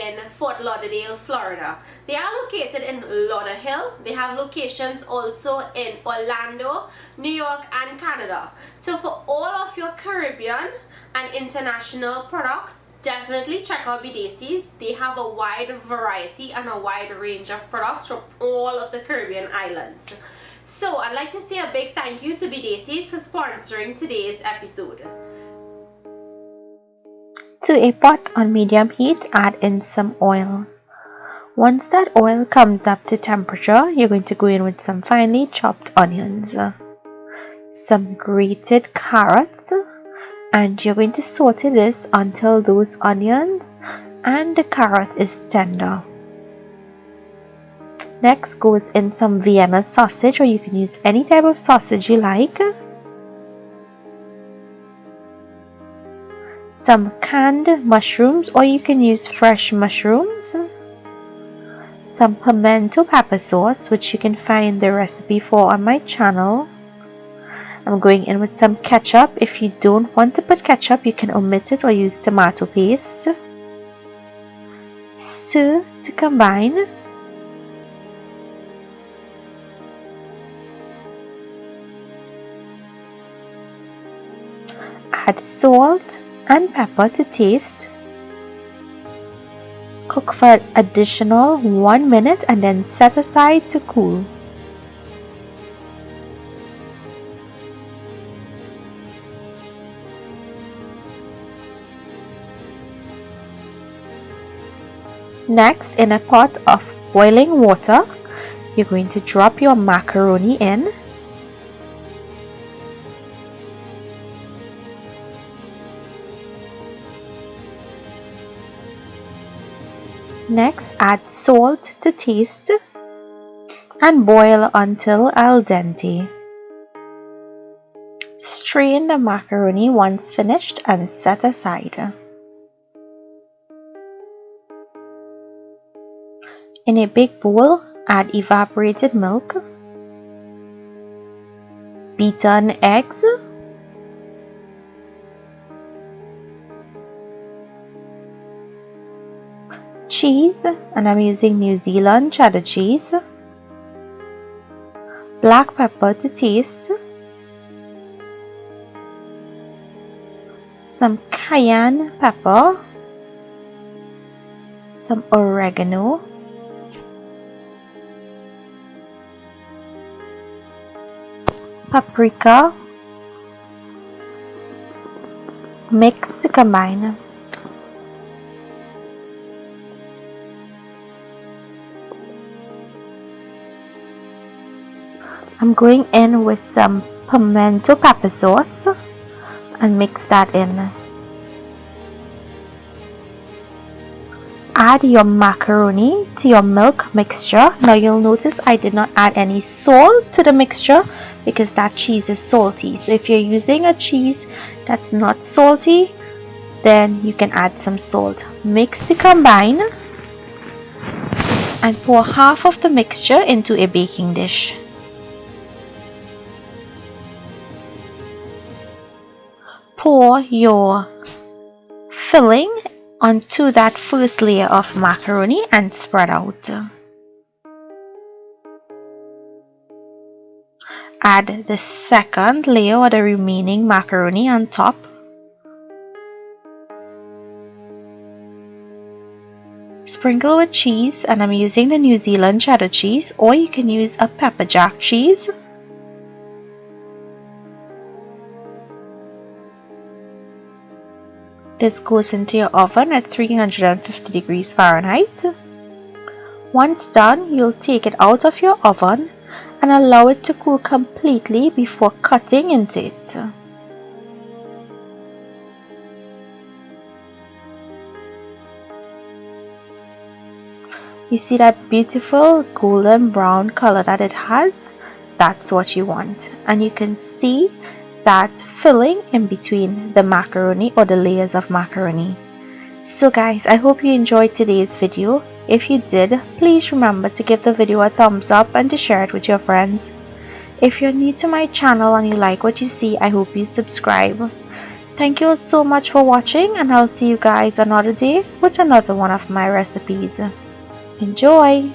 in Fort Lauderdale, Florida. They are located in Lauderhill. They have locations also in Orlando, New York, and Canada. So for all of your Caribbean and international products, definitely check out Bidesi's. They have a wide variety and a wide range of products from all of the Caribbean islands. So I'd like to say a big thank you to Bidesi's for sponsoring today's episode. To a pot on medium heat, add in some oil. Once that oil comes up to temperature, you're going to go in with some finely chopped onions, some grated carrots, and you're going to saute this until those onions and the carrot is tender. Next goes in some Vienna sausage, or you can use any type of sausage you like. Some canned mushrooms, or you can use fresh mushrooms. Some pimento pepper sauce, which you can find the recipe for on my channel. I'm going in with some ketchup. If you don't want to put ketchup, you can omit it or use tomato paste. Stir to combine. Add salt and pepper to taste. Cook for an additional 1 minute and then set aside to cool. Next, in a pot of boiling water, you're going to drop your macaroni in. Next, add salt to taste and boil until al dente. Strain the macaroni once finished and set aside. In a big bowl, add evaporated milk, beaten eggs, cheese, and I'm using New Zealand cheddar cheese, black pepper to taste, some cayenne pepper, some oregano, paprika, mix to combine. I'm going in with some pimento pepper sauce and mix that in. Add your macaroni to your milk mixture. Now you'll notice I did not add any salt to the mixture because that cheese is salty. So if you're using a cheese that's not salty, then you can add some salt. Mix to combine and pour half of the mixture into a baking dish. Pour your filling onto that first layer of macaroni and spread out. Add the second layer or the remaining macaroni on top. Sprinkle with cheese, and I'm using the New Zealand cheddar cheese, or you can use a pepper jack cheese. This goes into your oven at 350 degrees Fahrenheit. Once done, you'll take it out of your oven and allow it to cool completely before cutting into it. You see that beautiful golden brown color that it has? That's what you want. And you can see that filling in between the macaroni or the layers of macaroni. So guys, I hope you enjoyed today's video. If you did, please remember to give the video a thumbs up and to share it with your friends. If you're new to my channel and you like what you see, I hope you subscribe. Thank you so much for watching, and I'll see you guys another day with another one of my recipes. Enjoy!